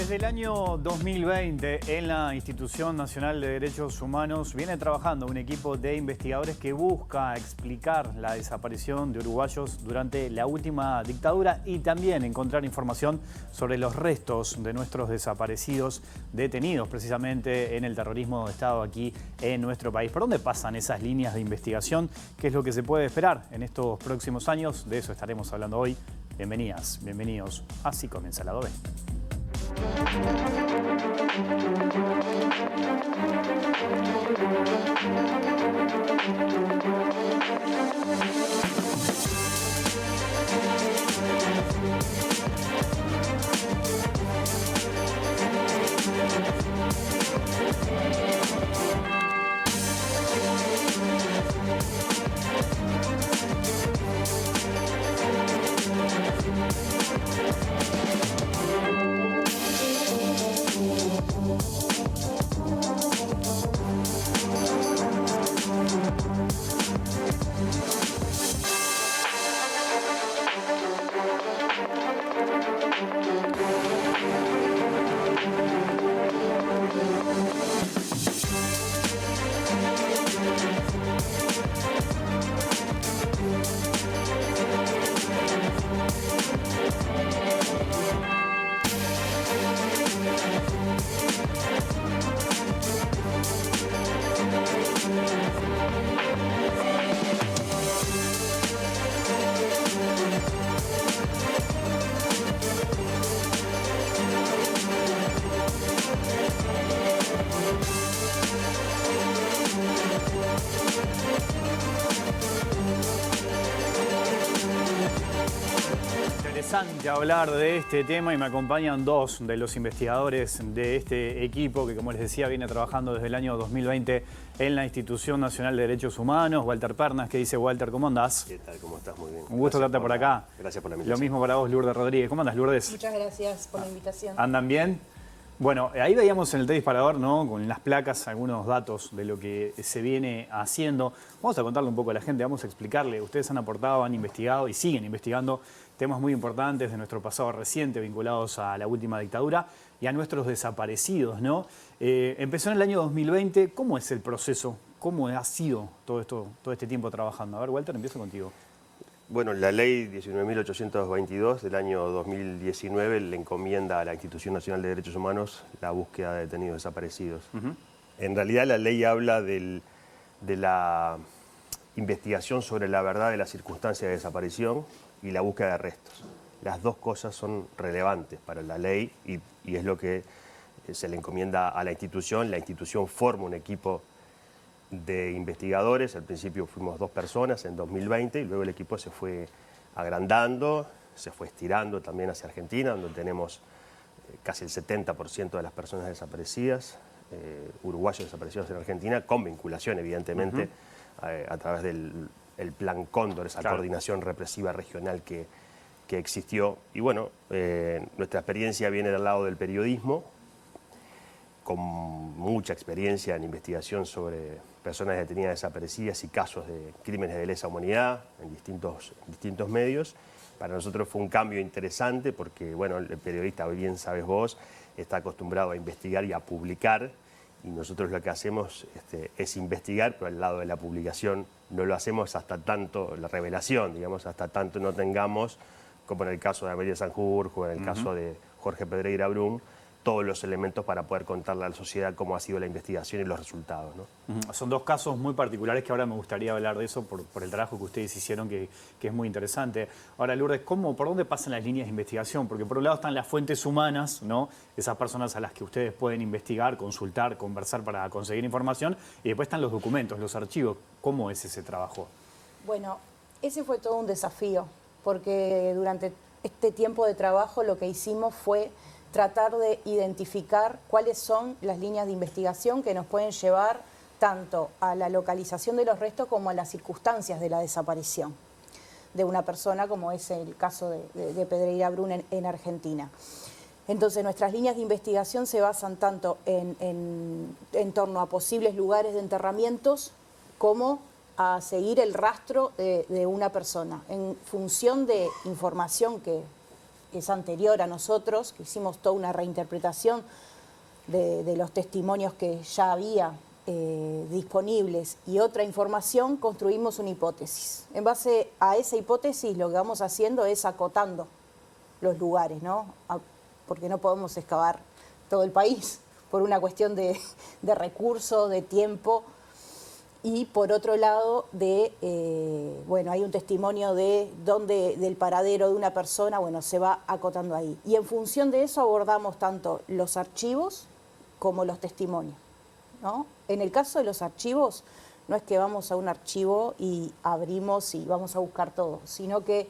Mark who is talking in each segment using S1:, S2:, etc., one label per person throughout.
S1: Desde el año 2020, en la Institución Nacional de Derechos Humanos viene trabajando un equipo de investigadores que busca explicar la desaparición de uruguayos durante la última dictadura y también encontrar información sobre los restos de nuestros desaparecidos detenidos precisamente en el terrorismo de Estado aquí en nuestro país. ¿Por dónde pasan esas líneas de investigación? ¿Qué es lo que se puede esperar en estos próximos años? De eso estaremos hablando hoy. Bienvenidas, bienvenidos. Así comienza Lado B. Interesante hablar de este tema y me acompañan dos de los investigadores de este equipo que, como les decía, viene trabajando desde el año 2020 en la Institución Nacional de Derechos Humanos. Walter Pernas, ¿qué dice Walter? ¿Cómo andás?
S2: ¿Qué tal? ¿Cómo estás? Muy bien.
S1: Un gusto estarte por acá.
S2: Gracias por la invitación.
S1: Lo mismo para vos, Lourdes Rodríguez. ¿Cómo andas, Lourdes?
S3: Muchas gracias por la invitación.
S1: ¿Andan bien? Bueno, ahí veíamos en el disparador, ¿no?, con las placas, algunos datos de lo que se viene haciendo. Vamos a contarle un poco a la gente, vamos a explicarle. Ustedes han aportado, han investigado y siguen investigando temas muy importantes de nuestro pasado reciente vinculados a la última dictadura y a nuestros desaparecidos, ¿no? Empezó en el año 2020. ¿Cómo es el proceso? ¿Cómo ha sido todo este tiempo trabajando? A ver, Walter, empiezo contigo.
S2: Bueno, la ley 19.822 del año 2019 le encomienda a la Institución Nacional de Derechos Humanos la búsqueda de detenidos desaparecidos. En realidad la ley habla de la investigación sobre la verdad de las circunstancias de desaparición y la búsqueda de restos. Las dos cosas son relevantes para la ley y es lo que se le encomienda a la institución. La institución forma un equipo de investigadores. Al principio fuimos 2 personas en 2020 y luego el equipo se fue agrandando, se fue estirando también hacia Argentina, donde tenemos casi el 70% de las personas desaparecidas, uruguayos desaparecidos en Argentina, con vinculación evidentemente a través del Plan Cóndor, esa coordinación represiva regional que existió. Y bueno, nuestra experiencia viene del lado del periodismo, con mucha experiencia en investigación sobre personas detenidas desaparecidas y casos de crímenes de lesa humanidad en distintos medios. Para nosotros fue un cambio interesante porque, bueno, el periodista, bien sabes vos, está acostumbrado a investigar y a publicar, y nosotros lo que hacemos es investigar, pero al lado de la publicación no lo hacemos hasta tanto, la revelación, digamos, hasta tanto no tengamos, como en el caso de Amelia Sanjurjo, en el caso de Jorge Pedreira Brum, todos los elementos para poder contarle a la sociedad cómo ha sido la investigación y los resultados, ¿no?
S1: Son dos casos muy particulares que ahora me gustaría hablar de eso por el trabajo que ustedes hicieron, que es muy interesante. Ahora, Lourdes, ¿por dónde pasan las líneas de investigación? Porque por un lado están las fuentes humanas, ¿no?, esas personas a las que ustedes pueden investigar, consultar, conversar para conseguir información, y después están los documentos, los archivos. ¿Cómo es ese trabajo?
S3: Bueno, ese fue todo un desafío, porque durante este tiempo de trabajo lo que hicimos fue tratar de identificar cuáles son las líneas de investigación que nos pueden llevar tanto a la localización de los restos como a las circunstancias de la desaparición de una persona, como es el caso de Pedreira Brum en Argentina. Entonces, nuestras líneas de investigación se basan tanto en torno a posibles lugares de enterramientos como a seguir el rastro de una persona en función de información que es anterior a nosotros, que hicimos toda una reinterpretación de los testimonios que ya había disponibles y otra información, construimos una hipótesis. En base a esa hipótesis lo que vamos haciendo es acotando los lugares, ¿no? Porque no podemos excavar todo el país por una cuestión de recursos, de tiempo. Y por otro lado, bueno, hay un testimonio del paradero de una persona, bueno, se va acotando ahí. Y en función de eso abordamos tanto los archivos como los testimonios, ¿no? En el caso de los archivos, no es que vamos a un archivo y abrimos y vamos a buscar todo, sino que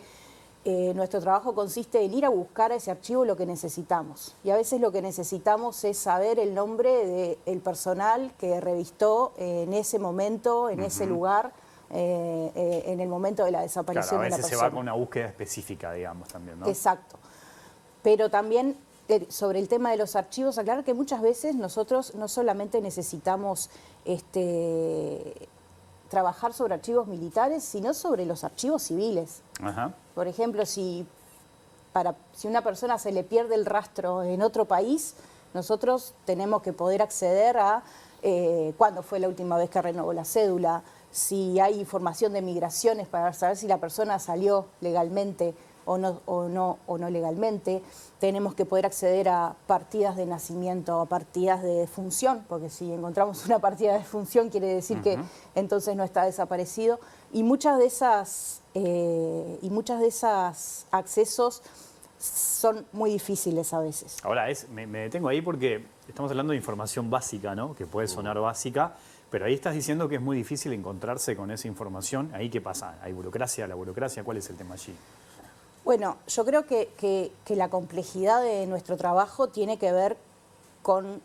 S3: nuestro trabajo consiste en ir a buscar a ese archivo lo que necesitamos. Y a veces lo que necesitamos es saber el nombre del personal que revistó en ese momento, en ese lugar, en el momento de la desaparición de la persona.
S1: A veces se va con una búsqueda específica, digamos, también, ¿no?
S3: Exacto. Pero también sobre el tema de los archivos, aclarar que muchas veces nosotros no solamente necesitamos trabajar sobre archivos militares, sino sobre los archivos civiles.
S1: Ajá.
S3: Por ejemplo, si una persona se le pierde el rastro en otro país, nosotros tenemos que poder acceder a cuándo fue la última vez que renovó la cédula, si hay información de migraciones para saber si la persona salió legalmente o no legalmente. Tenemos que poder acceder a partidas de nacimiento, a partidas de defunción, porque si encontramos una partida de defunción quiere decir que entonces no está desaparecido. Y muchas de esas accesos son muy difíciles a veces.
S1: Ahora, me detengo ahí porque estamos hablando de información básica, ¿no? Que puede sonar básica, pero ahí estás diciendo que es muy difícil encontrarse con esa información. ¿Ahí qué pasa? ¿Hay burocracia? ¿La burocracia? ¿Cuál es el tema allí?
S3: Bueno, yo creo que la complejidad de nuestro trabajo tiene que ver con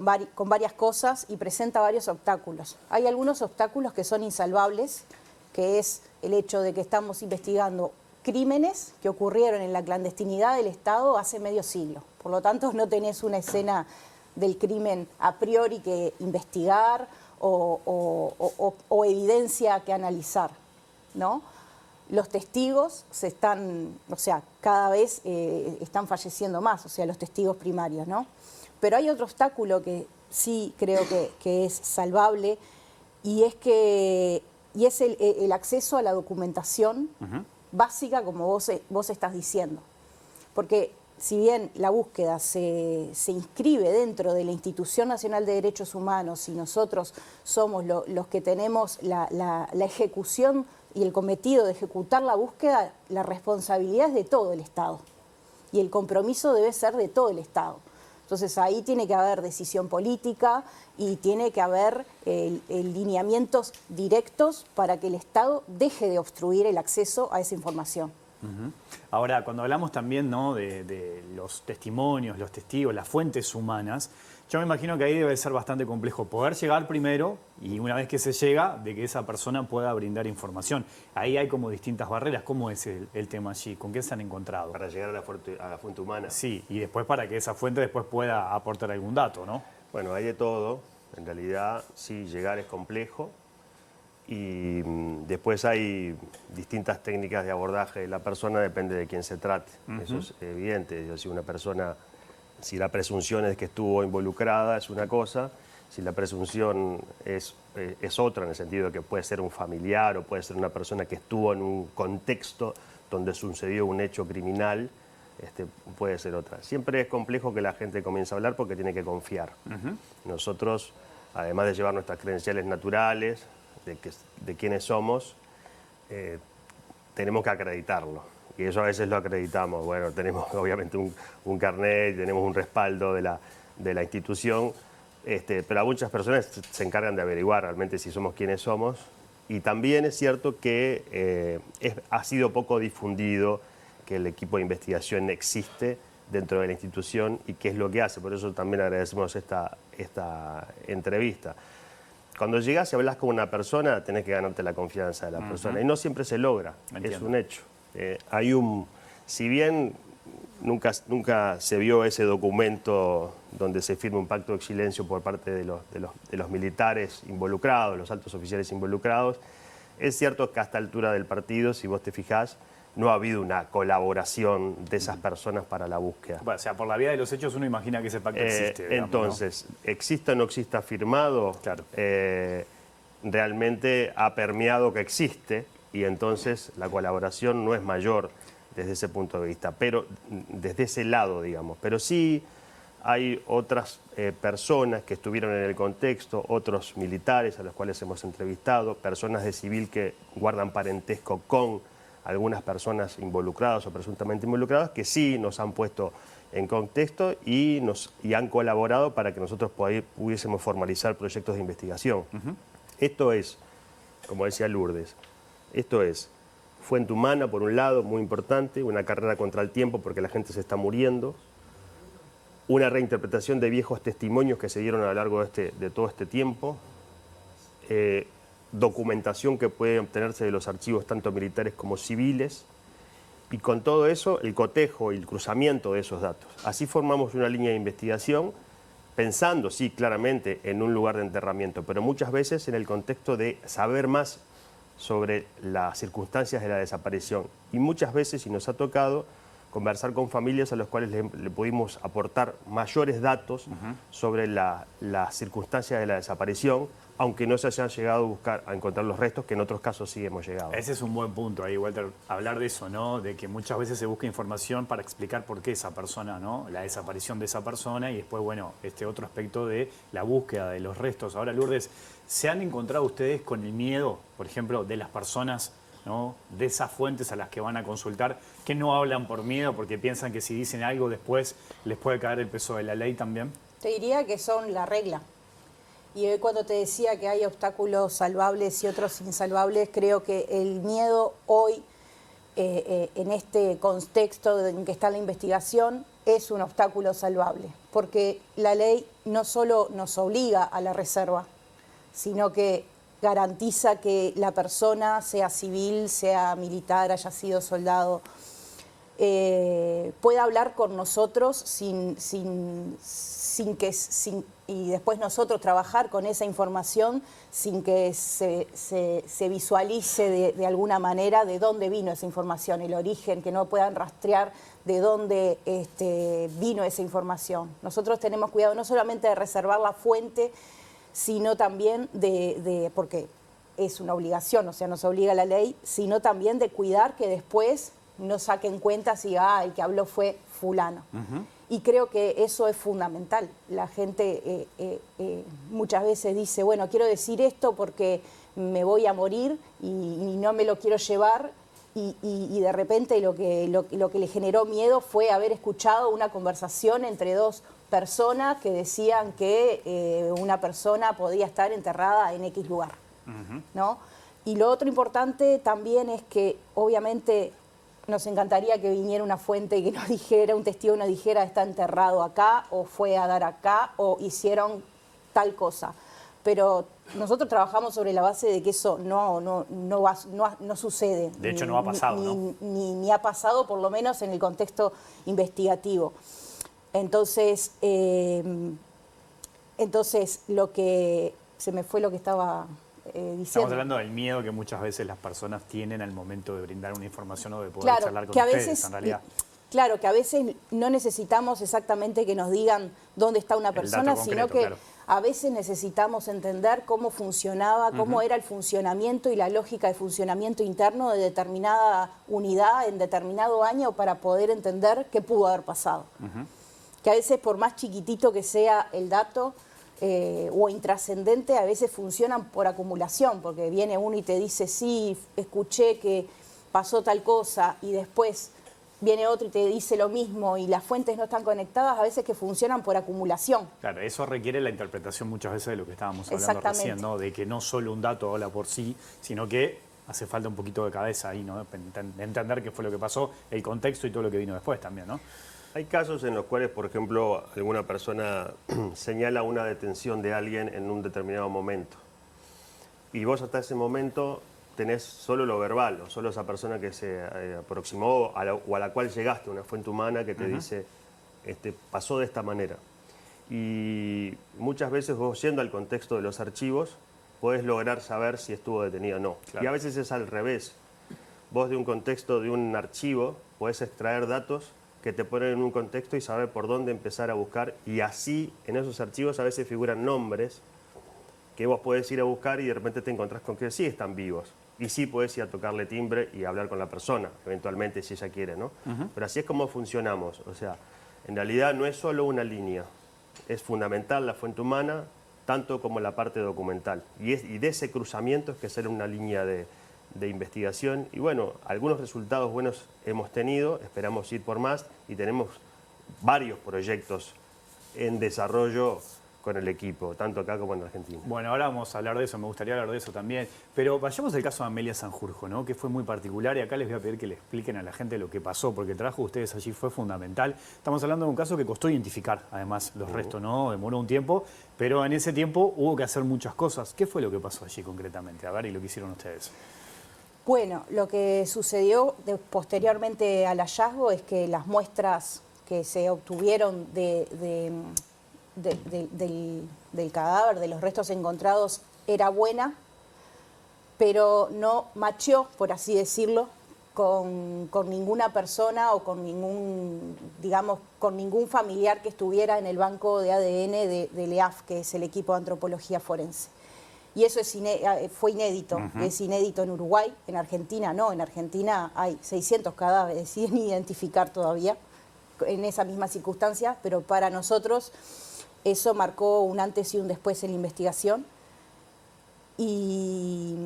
S3: varias cosas y presenta varios obstáculos. Hay algunos obstáculos que son insalvables, que es el hecho de que estamos investigando crímenes que ocurrieron en la clandestinidad del Estado hace medio siglo. Por lo tanto, no tenés una escena del crimen a priori que investigar o evidencia que analizar, ¿no? Los testigos cada vez están falleciendo más, o sea, los testigos primarios, ¿no? Pero hay otro obstáculo que sí creo que es salvable y es el acceso a la documentación básica, como vos estás diciendo. Porque si bien la búsqueda se inscribe dentro de la Institución Nacional de Derechos Humanos y nosotros somos los que tenemos la ejecución y el cometido de ejecutar la búsqueda, la responsabilidad es de todo el Estado y el compromiso debe ser de todo el Estado. Entonces ahí tiene que haber decisión política y tiene que haber lineamientos directos para que el Estado deje de obstruir el acceso a esa información.
S1: Ahora, cuando hablamos también, ¿no?, de los testimonios, los testigos, las fuentes humanas, yo me imagino que ahí debe ser bastante complejo poder llegar primero y una vez que se llega, de que esa persona pueda brindar información. Ahí hay como distintas barreras. ¿Cómo es el tema allí? ¿Con qué se han encontrado?
S2: Para llegar a la fuente humana.
S1: Sí, y después para que esa fuente después pueda aportar algún dato, ¿no?
S2: Bueno, hay de todo. En realidad, sí, llegar es complejo. Y después hay distintas técnicas de abordaje de la persona, depende de quién se trate. Eso es evidente. Si la presunción es que estuvo involucrada, es una cosa. Si la presunción es otra, en el sentido de que puede ser un familiar o puede ser una persona que estuvo en un contexto donde sucedió un hecho criminal, puede ser otra. Siempre es complejo que la gente comience a hablar porque tiene que confiar. Nosotros, además de llevar nuestras credenciales naturales, de quiénes somos, tenemos que acreditarlo. Y eso a veces lo acreditamos. Bueno, tenemos obviamente un carnet, tenemos un respaldo de la institución, pero a muchas personas se encargan de averiguar realmente si somos quienes somos. Y también es cierto que ha sido poco difundido que el equipo de investigación existe dentro de la institución y qué es lo que hace. Por eso también agradecemos esta entrevista. Cuando llegas y hablas con una persona, tenés que ganarte la confianza de la persona. Y no siempre se logra,
S1: Entiendo.
S2: Es un hecho. Si bien nunca se vio ese documento donde se firma un pacto de silencio por parte de los militares involucrados, los altos oficiales involucrados, es cierto que a esta altura del partido, si vos te fijás, no ha habido una colaboración de esas personas para la búsqueda.
S1: Bueno, o sea, por la vía de los hechos uno imagina que ese pacto existe. Digamos,
S2: entonces, exista o no exista firmado,
S1: claro.
S2: Realmente ha permeado que existe y entonces la colaboración no es mayor desde ese punto de vista, pero desde ese lado, digamos. Pero sí hay otras personas que estuvieron en el contexto, otros militares a los cuales hemos entrevistado, personas de civil que guardan parentesco con algunas personas involucradas o presuntamente involucradas, que sí nos han puesto en contexto y han colaborado para que nosotros pudiésemos formalizar proyectos de investigación. Esto es, como decía Lourdes, esto es fuente humana, por un lado, muy importante, una carrera contra el tiempo porque la gente se está muriendo, una reinterpretación de viejos testimonios que se dieron a lo largo de todo este tiempo, documentación que puede obtenerse de los archivos tanto militares como civiles, y con todo eso el cotejo y el cruzamiento de esos datos. Así formamos una línea de investigación pensando, sí, claramente en un lugar de enterramiento, pero muchas veces en el contexto de saber más sobre las circunstancias de la desaparición. Y muchas veces, y nos ha tocado, conversar con familias a las cuales le pudimos aportar mayores datos sobre las circunstancias de la desaparición, aunque no se hayan llegado a encontrar los restos, que en otros casos sí hemos llegado.
S1: Ese es un buen punto ahí, Walter, hablar de eso, ¿no? De que muchas veces se busca información para explicar por qué esa persona, ¿no? La desaparición de esa persona y después, bueno, este otro aspecto de la búsqueda de los restos. Ahora, Lourdes, ¿se han encontrado ustedes con el miedo, por ejemplo, de las personas, ¿no? De esas fuentes a las que van a consultar, que no hablan por miedo porque piensan que si dicen algo después les puede caer el peso de la ley también?
S3: Te diría que son la regla. Y hoy cuando te decía que hay obstáculos salvables y otros insalvables, creo que el miedo hoy, en este contexto en que está la investigación, es un obstáculo salvable. Porque la ley no solo nos obliga a la reserva, sino que garantiza que la persona, sea civil, sea militar, haya sido soldado, pueda hablar con nosotros y después nosotros trabajar con esa información sin que se visualice de alguna manera de dónde vino esa información, el origen, que no puedan rastrear de dónde vino esa información. Nosotros tenemos cuidado no solamente de reservar la fuente, sino también porque es una obligación, o sea, nos obliga la ley, sino también de cuidar que después no saquen cuentas y el que habló fue fulano. Y creo que eso es fundamental. La gente muchas veces dice, bueno, quiero decir esto porque me voy a morir y no me lo quiero llevar, y de repente lo que le generó miedo fue haber escuchado una conversación entre dos personas que decían que una persona podía estar enterrada en X lugar, ¿no? Y lo otro importante también es que obviamente nos encantaría que viniera una fuente que nos dijera, un testigo nos dijera está enterrado acá o fue a dar acá o hicieron tal cosa. Pero nosotros trabajamos sobre la base de que eso no sucede.
S1: De hecho, no ha pasado, ¿no?
S3: Ni ha pasado, por lo menos en el contexto investigativo. Entonces, lo que se me fue lo que estaba diciendo.
S1: Estamos hablando del miedo que muchas veces las personas tienen al momento de brindar una información o de poder charlar con
S3: que a
S1: ustedes,
S3: veces,
S1: en realidad.
S3: Claro, que a veces no necesitamos exactamente que nos digan dónde está una persona, sino que a veces necesitamos entender cómo funcionaba, cómo era el funcionamiento y la lógica de funcionamiento interno de determinada unidad en determinado año para poder entender qué pudo haber pasado. Que a veces, por más chiquitito que sea el dato o intrascendente, a veces funcionan por acumulación, porque viene uno y te dice, sí, escuché que pasó tal cosa, y después viene otro y te dice lo mismo, y las fuentes no están conectadas, a veces que funcionan por acumulación.
S1: Claro, eso requiere la interpretación muchas veces de lo que estábamos hablando recién, ¿no? De que no solo un dato habla por sí, sino que hace falta un poquito de cabeza ahí, ¿no? Entender qué fue lo que pasó, el contexto y todo lo que vino después también, ¿no?
S2: Hay casos en los cuales, por ejemplo, alguna persona señala una detención de alguien en un determinado momento. Y vos hasta ese momento tenés solo lo verbal, o solo esa persona que se aproximó o a la cual llegaste, una fuente humana que te dice, pasó de esta manera. Y muchas veces vos, yendo al contexto de los archivos, podés lograr saber si estuvo detenido o no. Claro. Y a veces es al revés. vos de un contexto, de un archivo, podés extraer datos que te ponen en un contexto y saber por dónde empezar a buscar. Y así, en esos archivos a veces figuran nombres que vos podés ir a buscar y de repente te encontrás con que sí están vivos. Y sí podés ir a tocarle timbre y hablar con la persona, eventualmente, si ella quiere, ¿no? Pero así es como funcionamos. O sea, en realidad no es solo una línea. Es fundamental la fuente humana, tanto como la parte documental. Y de ese cruzamiento es que sale una línea de investigación. Y bueno, algunos resultados buenos hemos tenido, esperamos ir por más y tenemos varios proyectos en desarrollo con el equipo, tanto acá como en Argentina.
S1: Bueno, ahora vamos a hablar de eso, me gustaría hablar de eso también. Pero vayamos al caso de Amelia Sanjurjo, ¿no? Que fue muy particular y acá les voy a pedir que le expliquen a la gente lo que pasó, porque el trabajo de ustedes allí fue fundamental. Estamos hablando de un caso que costó identificar, además, los restos, ¿no? Demoró un tiempo, pero en ese tiempo hubo que hacer muchas cosas. ¿Qué fue lo que pasó allí concretamente? A ver, y lo que hicieron ustedes.
S3: Bueno, lo que sucedió posteriormente al hallazgo es que las muestras que se obtuvieron del cadáver, de los restos encontrados, era buena, pero no macheó, por así decirlo, con ninguna persona o con ningún, digamos, con ningún familiar que estuviera en el banco de ADN del EAF, que es el equipo de antropología forense. Y eso fue inédito, es inédito en Uruguay, en Argentina no, en Argentina hay 600 cadáveres sin identificar todavía en esa misma circunstancia, pero para nosotros eso marcó un antes y un después en la investigación y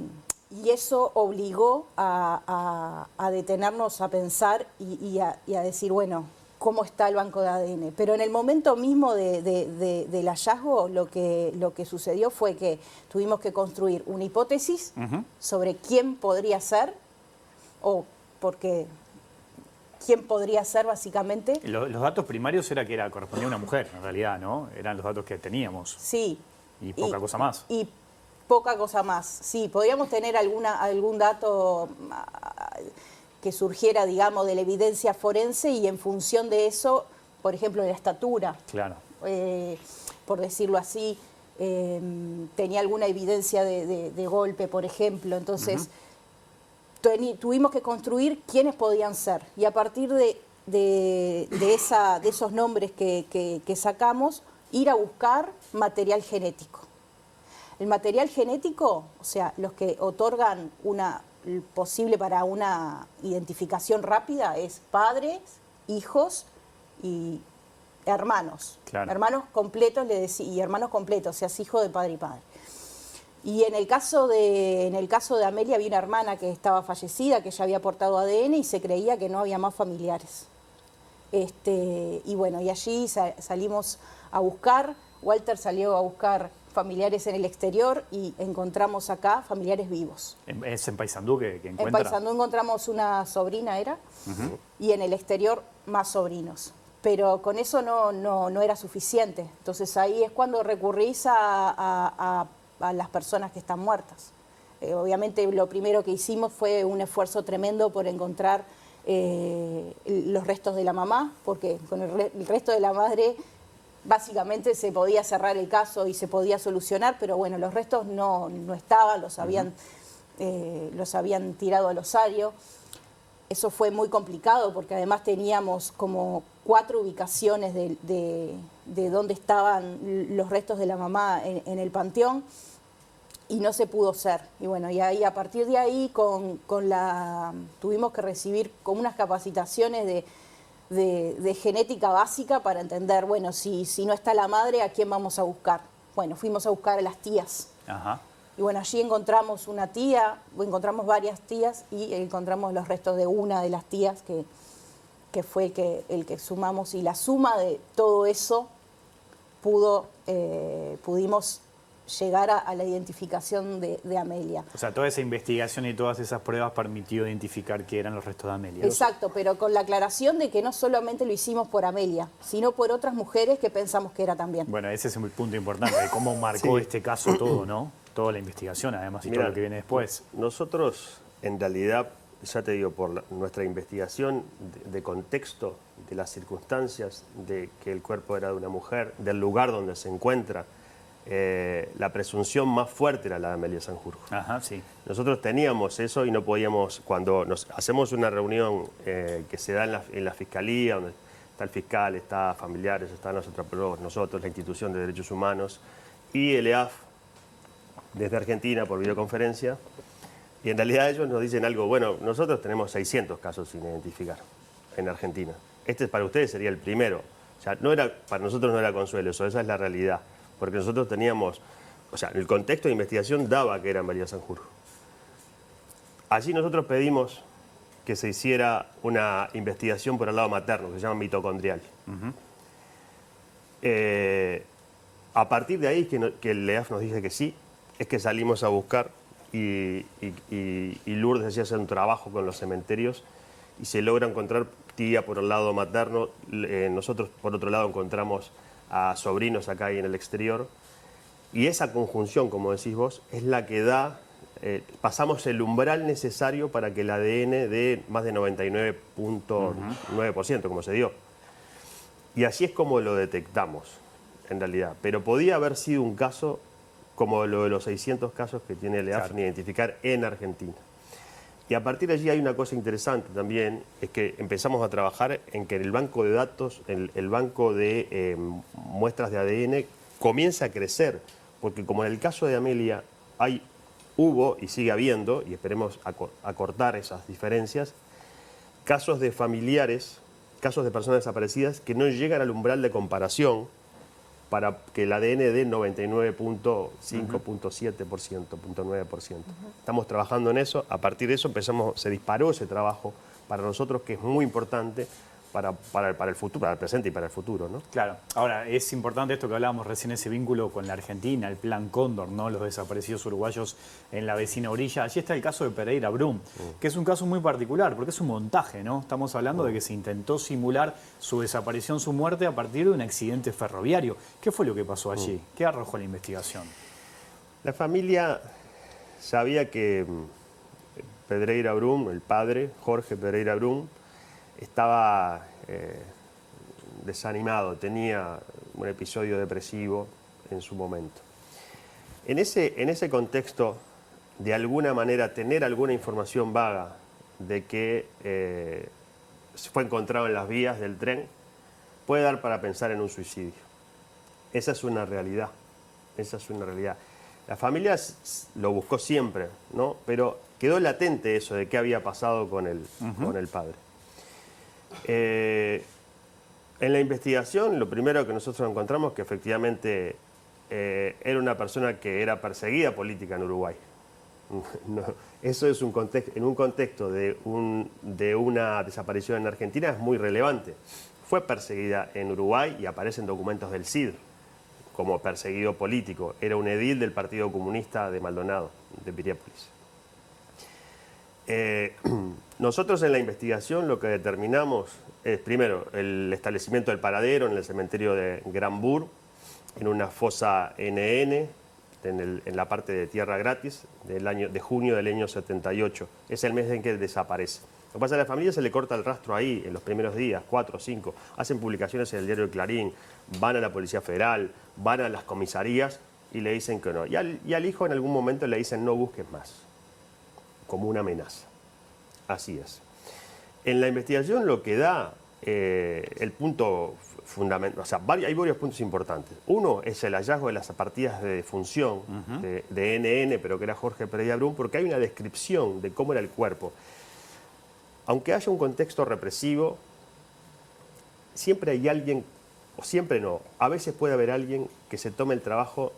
S3: eso obligó a detenernos a pensar y a decir, bueno, ¿cómo está el banco de ADN? Pero en el momento mismo del hallazgo lo que sucedió fue que tuvimos que construir una hipótesis sobre quién podría ser o porque... ¿Quién podría ser, básicamente?
S1: Los datos primarios correspondía a una mujer, en realidad, ¿no? Eran los datos que teníamos.
S3: Sí.
S1: Y poca cosa más.
S3: Y poca cosa más, sí. Podríamos tener algún dato que surgiera, digamos, de la evidencia forense y en función de eso, por ejemplo, la estatura.
S1: Claro.
S3: Por decirlo así, tenía alguna evidencia de golpe, por ejemplo. Entonces... tuvimos que construir quiénes podían ser y a partir de esos nombres que sacamos, ir a buscar material genético. El material genético, o sea, los que otorgan posible para una identificación rápida es padres, hijos y hermanos.
S1: Claro.
S3: Hermanos completos, y hermanos completos, o sea, es hijo de padre y padre. Y en el caso de Amelia había una hermana que estaba fallecida, que ya había aportado ADN y se creía que no había más familiares. Y bueno, y allí salimos a buscar, Walter salió a buscar familiares en el exterior y encontramos acá familiares vivos.
S1: ¿Es en Paysandú que encuentra?
S3: En Paysandú encontramos una sobrina, y en el exterior más sobrinos. Pero con eso no era suficiente. Entonces ahí es cuando recurrís a las personas que están muertas. Obviamente lo primero que hicimos fue un esfuerzo tremendo por encontrar los restos de la mamá, porque con el resto de la madre básicamente se podía cerrar el caso y se podía solucionar, pero bueno, los restos no estaban, los habían tirado al osario. Eso fue muy complicado porque además teníamos como 4 ubicaciones de dónde estaban los restos de la mamá en el panteón y no se pudo ser. Y bueno, y ahí a partir de ahí tuvimos que recibir como unas capacitaciones de genética básica para entender, bueno, si no está la madre, ¿a quién vamos a buscar? Bueno, fuimos a buscar a las tías.
S1: Ajá.
S3: Y bueno, allí encontramos una tía, encontramos varias tías y encontramos los restos de una de las tías que fue el que sumamos. Y la suma de todo eso pudimos llegar a la identificación de Amelia.
S1: O sea, toda esa investigación y todas esas pruebas permitió identificar que eran los restos de Amelia.
S3: Exacto, pero con la aclaración de que no solamente lo hicimos por Amelia, sino por otras mujeres que pensamos que era también.
S1: Bueno, ese es el punto importante, de cómo marcó este caso todo, ¿no? Toda la investigación, además, y todo lo que viene después.
S2: Nosotros, en realidad, ya te digo, por nuestra investigación de contexto, de las circunstancias, de que el cuerpo era de una mujer, del lugar donde se encuentra, la presunción más fuerte era la de Amelia Sanjurjo.
S1: Ajá, sí.
S2: Nosotros teníamos eso y no podíamos, cuando nos hacemos una reunión que se da en la fiscalía, donde está el fiscal, está familiares, está nosotros, la institución de derechos humanos y el EAF desde Argentina por videoconferencia, y en realidad ellos nos dicen algo, bueno, nosotros tenemos 600 casos sin identificar en Argentina. Este para ustedes sería el primero. O sea, para nosotros no era consuelo, esa es la realidad. Porque nosotros teníamos, o sea, el contexto de investigación daba que era María Sanjurjo. Allí nosotros pedimos que se hiciera una investigación por el lado materno, que se llama mitocondrial. A partir de ahí que el EAF nos dice que sí, es que salimos a buscar y Lourdes decía hacer un trabajo con los cementerios y se logra encontrar tía por el lado materno, nosotros por otro lado encontramos a sobrinos acá y en el exterior, y esa conjunción, como decís vos, es la que da, pasamos el umbral necesario para que el ADN dé más de 99.9%, como se dio. Y así es como lo detectamos, en realidad. Pero podía haber sido un caso como lo de los 600 casos que tiene el EAF en identificar en Argentina. Y a partir de allí hay una cosa interesante también, es que empezamos a trabajar en que el banco de datos, el banco de muestras de ADN comienza a crecer, porque como en el caso de Amelia hubo y sigue habiendo, y esperemos acortar esas diferencias, casos de familiares, casos de personas desaparecidas que no llegan al umbral de comparación para que el ADN dé 99.5, 0.7%, 0.9%. Estamos trabajando en eso, a partir de eso se disparó ese trabajo para nosotros, que es muy importante para el futuro, para el presente y para el futuro, ¿no?
S1: Claro. Ahora, es importante esto que hablábamos recién, ese vínculo con la Argentina, el Plan Cóndor, ¿no? Los desaparecidos uruguayos en la vecina orilla. Allí está el caso de Pereira Brum, que es un caso muy particular, porque es un montaje, ¿no? Estamos hablando de que se intentó simular su desaparición, su muerte, a partir de un accidente ferroviario. ¿Qué fue lo que pasó allí? ¿Qué arrojó la investigación?
S2: La familia sabía que Pereira Brum, el padre, Jorge Pereira Brum, estaba desanimado, tenía un episodio depresivo en su momento. En ese contexto, de alguna manera, tener alguna información vaga de que fue encontrado en las vías del tren, puede dar para pensar en un suicidio. Esa es una realidad, esa es una realidad. La familia lo buscó siempre, ¿no? Pero quedó latente eso de qué había pasado con el padre. En la investigación, lo primero que nosotros encontramos es que efectivamente era una persona que era perseguida política en Uruguay. No, eso es en un contexto de una desaparición en Argentina es muy relevante. Fue perseguida en Uruguay y aparecen documentos del CID como perseguido político. Era un edil del Partido Comunista de Maldonado, de Piriápolis. Nosotros en la investigación lo que determinamos es, primero, el establecimiento del paradero en el cementerio de Granbur, en una fosa NN, en la parte de tierra gratis, de junio del año 78. Es el mes en que desaparece. Lo que pasa es que a la familia se le corta el rastro ahí, en los primeros días, 4 o 5. Hacen publicaciones en el diario El Clarín, van a la Policía Federal, van a las comisarías y le dicen que no. Y al hijo en algún momento le dicen no busques más, como una amenaza. Así es. En la investigación lo que da el punto fundamental, o sea, hay varios puntos importantes. Uno es el hallazgo de las partidas de defunción de NN, pero que era Jorge Pereira Brum, porque hay una descripción de cómo era el cuerpo. Aunque haya un contexto represivo, siempre hay alguien, o siempre no, a veces puede haber alguien que se tome el trabajo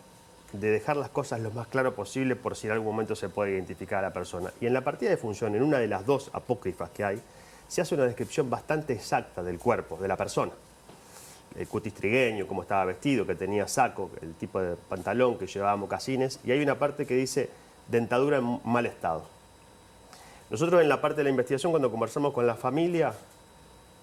S2: de dejar las cosas lo más claro posible por si en algún momento se puede identificar a la persona. Y en la partida de función, en una de las dos apócrifas que hay, se hace una descripción bastante exacta del cuerpo, de la persona. El cutis trigueño, cómo estaba vestido, que tenía saco, el tipo de pantalón, que llevaba mocasines, y hay una parte que dice dentadura en mal estado. Nosotros en la parte de la investigación, cuando conversamos con la familia,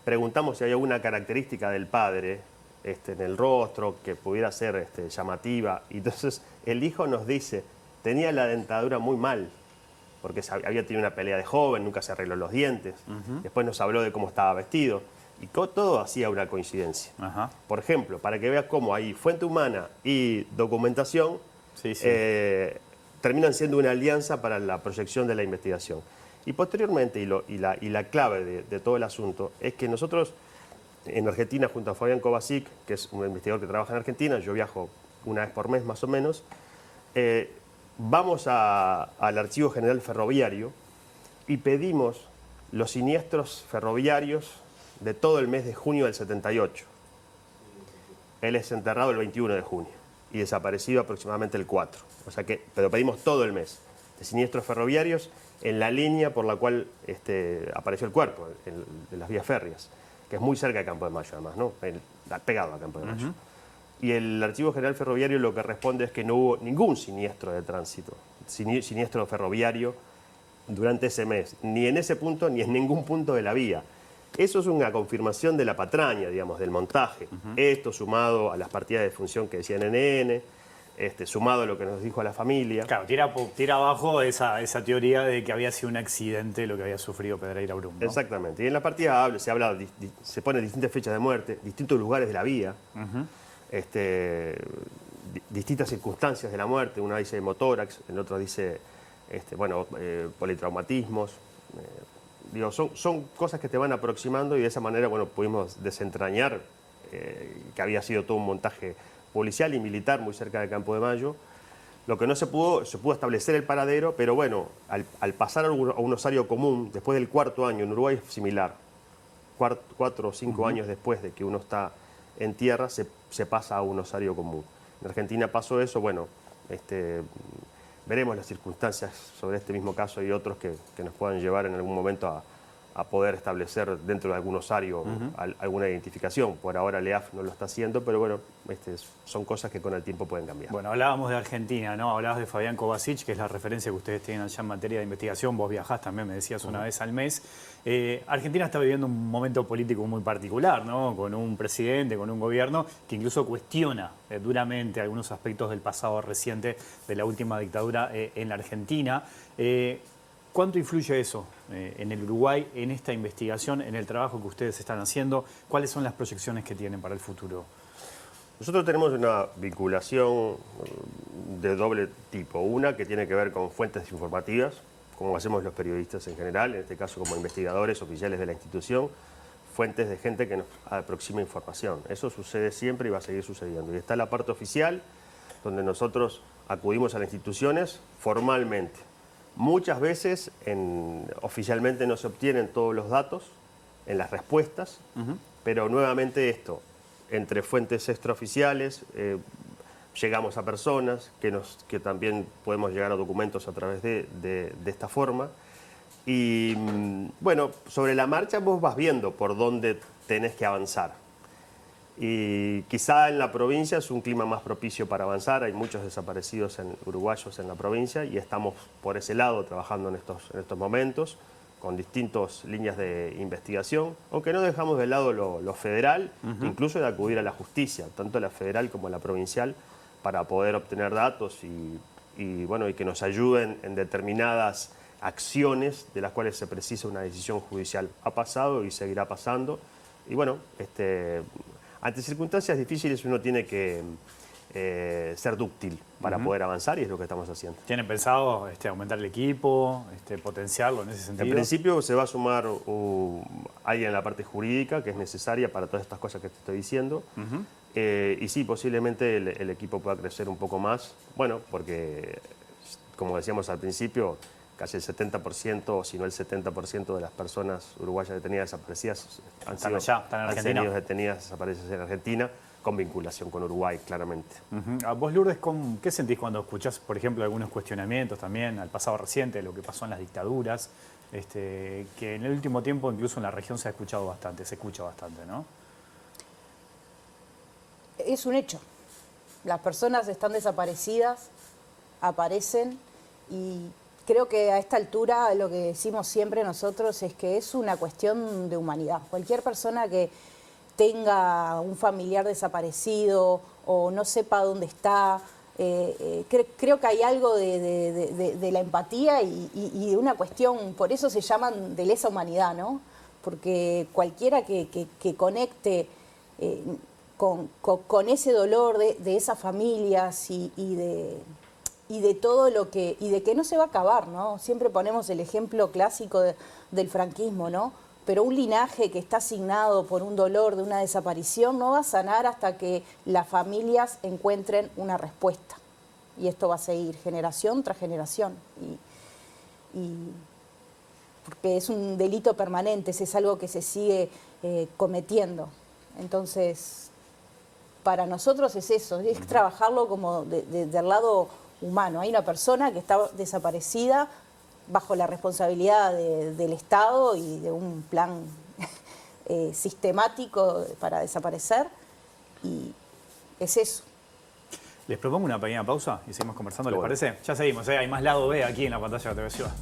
S2: preguntamos si hay alguna característica del padre en el rostro que pudiera ser llamativa. Y entonces el hijo nos dice, tenía la dentadura muy mal, porque había tenido una pelea de joven, nunca se arregló los dientes. Después nos habló de cómo estaba vestido. Y todo hacía una coincidencia.
S1: Ajá.
S2: Por ejemplo, para que veas cómo hay fuente humana y documentación
S1: Sí, sí.
S2: terminan siendo una alianza para la proyección de la investigación. Y posteriormente, y la clave de todo el asunto, es que nosotros en Argentina, junto a Fabián Kovacic, que es un investigador que trabaja en Argentina, yo viajo una vez por mes más o menos, vamos al Archivo General Ferroviario y pedimos los siniestros ferroviarios de todo el mes de junio del 78. Él es enterrado el 21 de junio y desaparecido aproximadamente el 4. O sea que, pero pedimos todo el mes de siniestros ferroviarios en la línea por la cual apareció el cuerpo, en las vías férreas, que es muy cerca de Campo de Mayo además, ¿no? Pegado a Campo de Mayo. Y el Archivo General Ferroviario lo que responde es que no hubo ningún siniestro de tránsito, siniestro ferroviario durante ese mes, ni en ese punto ni en ningún punto de la vía. Eso es una confirmación de la patraña, digamos, del montaje. Esto sumado a las partidas de función que decía NN, sumado a lo que nos dijo a la familia.
S1: Claro, tira abajo esa teoría de que había sido un accidente lo que había sufrido Pedreira Brum, ¿no?
S2: Exactamente. Y en la partida se pone distintas fechas de muerte, distintos lugares de la vía, distintas circunstancias de la muerte. Una dice hemotórax, el otro dice politraumatismos. Digo, son cosas que te van aproximando y de esa manera, bueno, pudimos desentrañar que había sido todo un montaje policial y militar muy cerca de Campo de Mayo. Lo que no se pudo establecer el paradero, pero bueno, al pasar a un osario común, después del 4º año, en Uruguay es similar, 4 o 5 años después de que uno está en tierra, se pasa a un osario común. En Argentina pasó eso, bueno, veremos las circunstancias sobre este mismo caso y otros que nos puedan llevar en algún momento a poder establecer dentro de algún osario alguna identificación. Por ahora el EAF no lo está haciendo, pero bueno, son cosas que con el tiempo pueden cambiar.
S1: Bueno, hablábamos de Argentina, ¿no? Hablabas de Fabián Kovacic, que es la referencia que ustedes tienen allá en materia de investigación. Vos viajás también, me decías, una vez al mes. Argentina está viviendo un momento político muy particular, ¿no? Con un presidente, con un gobierno que incluso cuestiona duramente algunos aspectos del pasado reciente de la última dictadura en la Argentina. ¿Cuánto influye eso en el Uruguay, en esta investigación, en el trabajo que ustedes están haciendo? ¿Cuáles son las proyecciones que tienen para el futuro?
S2: Nosotros tenemos una vinculación de doble tipo. Una que tiene que ver con fuentes informativas, como hacemos los periodistas en general, en este caso como investigadores oficiales de la institución, fuentes de gente que nos aproxima información. Eso sucede siempre y va a seguir sucediendo. Y está la parte oficial, donde nosotros acudimos a las instituciones formalmente. Muchas veces oficialmente no se obtienen todos los datos en las respuestas, pero nuevamente entre fuentes extraoficiales llegamos a personas que también podemos llegar a documentos a través de esta forma. Y bueno, sobre la marcha vos vas viendo por dónde tenés que avanzar. Y quizá en la provincia es un clima más propicio para avanzar, hay muchos desaparecidos uruguayos en la provincia y estamos por ese lado trabajando en estos momentos con distintas líneas de investigación, aunque no dejamos de lado lo federal, incluso de acudir a la justicia, tanto la federal como la provincial, para poder obtener datos y que nos ayuden en determinadas acciones de las cuales se precisa una decisión judicial. Ha pasado y seguirá pasando. Y bueno, ante circunstancias difíciles uno tiene que ser dúctil para poder avanzar y es lo que estamos haciendo.
S1: ¿Tienen pensado aumentar el equipo, potenciarlo en ese sentido?
S2: En principio se va a sumar alguien en la parte jurídica que es necesaria para todas estas cosas que te estoy diciendo. Y sí, posiblemente el equipo pueda crecer un poco más. Bueno, porque como decíamos al principio, casi el 70%, si no el 70% de las personas uruguayas detenidas desaparecidas han sido detenidas desaparecidas en Argentina, con vinculación con Uruguay, claramente.
S1: ¿A vos, Lourdes, qué sentís cuando escuchás, por ejemplo, algunos cuestionamientos también al pasado reciente, de lo que pasó en las dictaduras, que en el último tiempo incluso en la región se escucha bastante, ¿no?
S3: Es un hecho. Las personas están desaparecidas, aparecen y creo que a esta altura lo que decimos siempre nosotros es que es una cuestión de humanidad. Cualquier persona que tenga un familiar desaparecido o no sepa dónde está, creo que hay algo de la empatía y de una cuestión, por eso se llaman de lesa humanidad, ¿no? porque cualquiera que conecte con ese dolor de esas familias y de todo lo que, y de que no se va a acabar, ¿no? Siempre ponemos el ejemplo clásico del franquismo, ¿no? Pero un linaje que está asignado por un dolor de una desaparición no va a sanar hasta que las familias encuentren una respuesta. Y esto va a seguir generación tras generación. Porque es un delito permanente, es algo que se sigue cometiendo. Entonces, para nosotros es eso, es trabajarlo como del lado humano. Hay una persona que está desaparecida bajo la responsabilidad del Estado y de un plan sistemático para desaparecer, y es eso.
S1: Les propongo una pequeña pausa y seguimos conversando, ¿les
S2: Bueno.
S1: parece? Ya seguimos, hay más lado B aquí en la pantalla de TV Ciudad.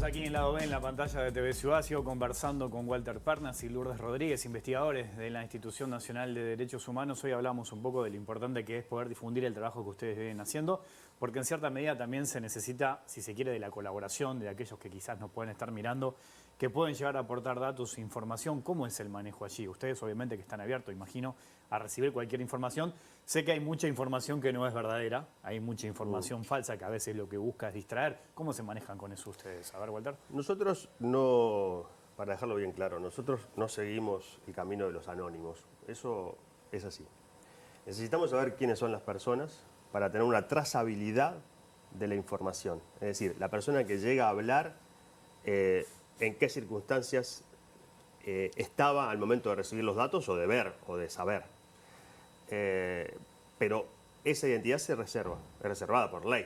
S1: Aquí en lado B, en la pantalla de TV Ciudad, sigo conversando con Walter Pernas y Lourdes Rodríguez, investigadores de la Institución Nacional de Derechos Humanos. Hoy hablamos un poco de lo importante que es poder difundir el trabajo que ustedes vienen haciendo, porque en cierta medida también se necesita, si se quiere, de la colaboración de aquellos que quizás nos pueden estar mirando, que pueden llegar a aportar datos e información. ¿Cómo es el manejo allí? Ustedes obviamente que están abiertos, imagino, a recibir cualquier información. Sé que hay mucha información que no es verdadera, hay mucha información falsa que a veces lo que busca es distraer. ¿Cómo se manejan con eso ustedes? A ver, Walter.
S2: Nosotros no, para dejarlo bien claro, nosotros no seguimos el camino de los anónimos. Eso es así. Necesitamos saber quiénes son las personas para tener una trazabilidad de la información. Es decir, la persona que llega a hablar, en qué circunstancias estaba al momento de recibir los datos o de ver o de saber. Pero esa identidad es reservada por ley.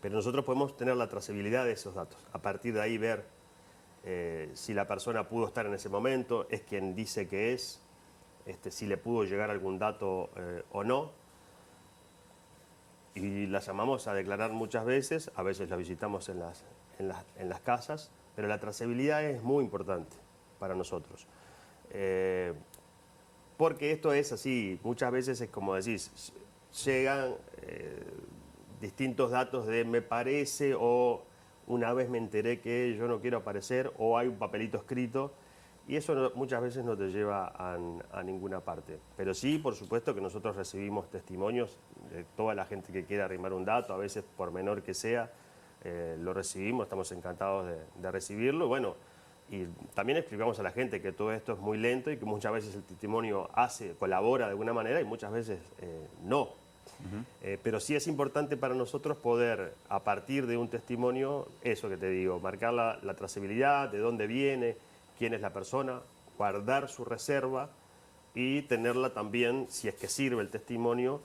S2: Pero nosotros podemos tener la trazabilidad de esos datos. A partir de ahí ver si la persona pudo estar en ese momento, es quien dice que es, si le pudo llegar algún dato o no. Y la llamamos a declarar muchas veces, a veces la visitamos en las casas, pero la trazabilidad es muy importante para nosotros. Porque esto es así, muchas veces es como decís, llegan distintos datos de me parece, o una vez me enteré que yo no quiero aparecer, o hay un papelito escrito, y eso muchas veces no te lleva a ninguna parte. Pero sí, por supuesto que nosotros recibimos testimonios de toda la gente que quiera arrimar un dato, a veces por menor que sea, lo recibimos, estamos encantados de recibirlo. Bueno, y también explicamos a la gente que todo esto es muy lento y que muchas veces el testimonio colabora de alguna manera y muchas veces no. Pero sí es importante para nosotros poder, a partir de un testimonio, eso que te digo, marcar la trazabilidad, de dónde viene, quién es la persona, guardar su reserva y tenerla también, si es que sirve el testimonio,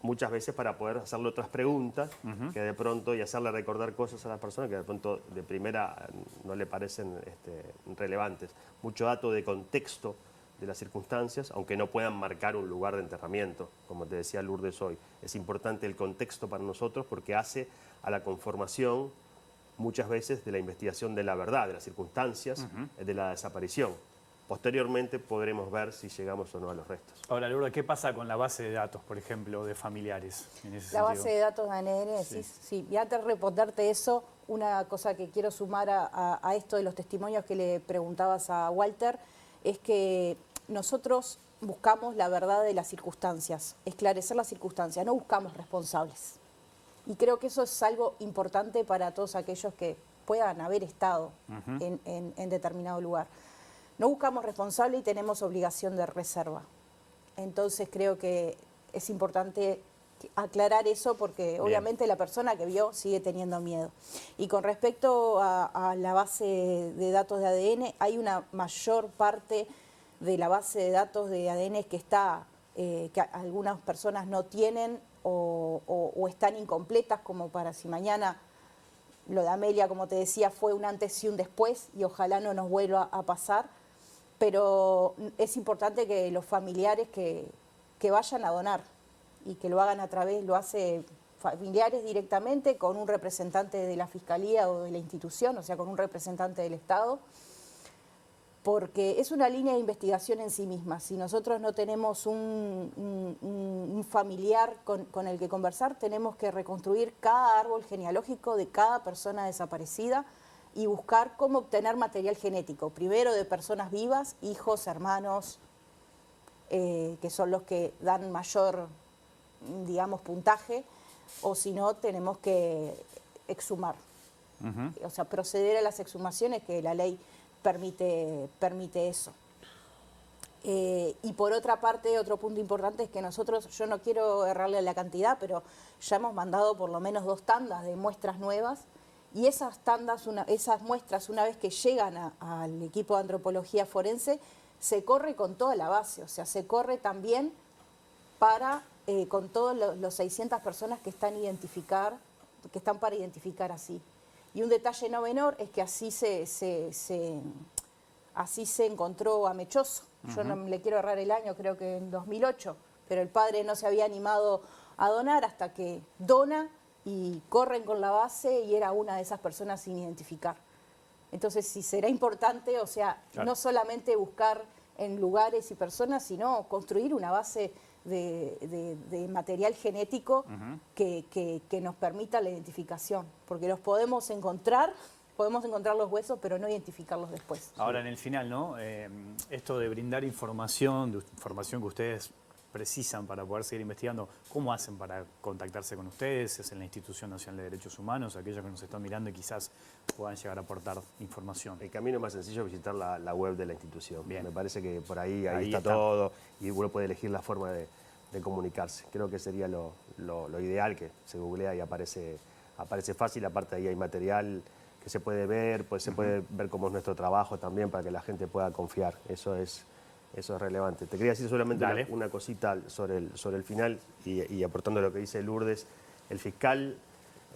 S2: muchas veces para poder hacerle otras preguntas que de pronto, y hacerle recordar cosas a la persona que de pronto de primera no le parecen relevantes. Mucho dato de contexto de las circunstancias, aunque no puedan marcar un lugar de enterramiento, como te decía Lourdes hoy. Es importante el contexto para nosotros porque hace a la conformación muchas veces de la investigación de la verdad, de las circunstancias, de la desaparición. Posteriormente podremos ver si llegamos o no a los restos.
S1: Ahora, Lourdes, ¿qué pasa con la base de datos, por ejemplo, de familiares en ese
S3: La
S1: sentido?
S3: base de datos de ADN, sí. Y antes de responderte eso, una cosa que quiero sumar a esto de los testimonios que le preguntabas a Walter, es que nosotros buscamos la verdad de las circunstancias, esclarecer las circunstancias, no buscamos responsables. Y creo que eso es algo importante para todos aquellos que puedan haber estado en determinado lugar. No buscamos responsable y tenemos obligación de reserva. Entonces creo que es importante aclarar eso porque obviamente la persona que vio sigue teniendo miedo. Y con respecto a la base de datos de ADN, hay una mayor parte de la base de datos de ADN que que algunas personas no tienen o están incompletas, como para si mañana lo de Amelia, como te decía, fue un antes y un después y ojalá no nos vuelva a pasar. Pero es importante que los familiares que vayan a donar y que lo hagan lo hace familiares directamente con un representante de la Fiscalía o de la institución, o sea, con un representante del Estado, porque es una línea de investigación en sí misma. Si nosotros no tenemos un familiar con el que conversar, tenemos que reconstruir cada árbol genealógico de cada persona desaparecida y buscar cómo obtener material genético, primero de personas vivas, hijos, hermanos, que son los que dan mayor, digamos, puntaje, o si no, tenemos que exhumar. O sea, proceder a las exhumaciones, que la ley permite eso. Y por otra parte, otro punto importante es que nosotros, yo no quiero errarle la cantidad, pero ya hemos mandado por lo menos 2 tandas de muestras nuevas, y esas muestras, una vez que llegan al equipo de antropología forense, se corre con toda la base, o sea, se corre también con todos los 600 personas que están para identificar así. Y un detalle no menor es que así se encontró a Mechoso. Yo no le quiero errar el año, creo que en 2008, pero el padre no se había animado a donar hasta que dona y corren con la base y era una de esas personas sin identificar. Entonces, sí será importante, o sea, claro, no solamente buscar en lugares y personas, sino construir una base de material genético que nos permita la identificación, porque los podemos encontrar los huesos, pero no identificarlos después.
S1: Ahora, en el final, ¿no? Esto de brindar información que ustedes precisan para poder seguir investigando, ¿cómo hacen para contactarse con ustedes? ¿Es en la Institución Nacional de Derechos Humanos? Aquellos que nos están mirando y quizás puedan llegar a aportar información.
S2: El camino más sencillo es visitar la web de la institución.
S1: Bien.
S2: Me parece que por ahí está todo y uno puede elegir la forma de comunicarse. Creo que sería lo ideal, que se googlea y aparece fácil. Aparte, ahí hay material que se puede ver, pues se puede ver cómo es nuestro trabajo también, para que la gente pueda confiar. Eso es relevante. Te quería decir solamente una cosita sobre el final y aportando lo que dice Lourdes. El fiscal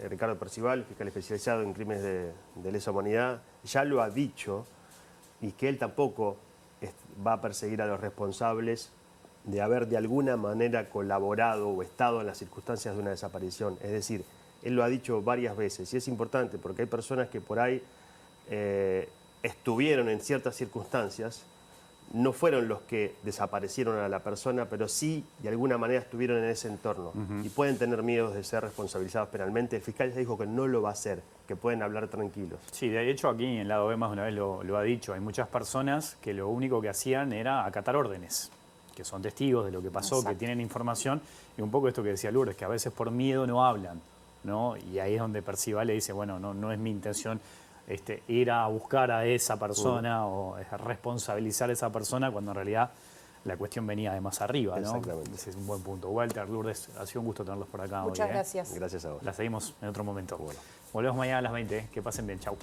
S2: Ricardo Percival, fiscal especializado en crímenes de lesa humanidad, ya lo ha dicho, y que él tampoco va a perseguir a los responsables de haber de alguna manera colaborado o estado en las circunstancias de una desaparición. Es decir, él lo ha dicho varias veces y es importante porque hay personas que por ahí estuvieron en ciertas circunstancias, no fueron los que desaparecieron a la persona, pero sí de alguna manera estuvieron en ese entorno y pueden tener miedo de ser responsabilizados penalmente. El fiscal ya dijo que no lo va a hacer, que pueden hablar tranquilos.
S1: Sí, de hecho aquí en Lado B más de una vez lo ha dicho. Hay muchas personas que lo único que hacían era acatar órdenes, que son testigos de lo que pasó, exacto, que tienen información, y un poco esto que decía Lourdes, que a veces por miedo no hablan, ¿no? Y ahí es donde Percival le dice, bueno, no es mi intención ir a buscar a esa persona o responsabilizar a esa persona, cuando en realidad la cuestión venía de más arriba, ¿no?
S2: Exactamente.
S1: Ese es un buen punto. Walter, Lourdes, ha sido un gusto tenerlos por acá.
S3: Muchas
S1: hoy,
S3: gracias.
S2: Gracias a vos.
S1: La seguimos en otro momento.
S2: Bueno.
S1: Volvemos mañana a las 20. Que pasen bien. Chau.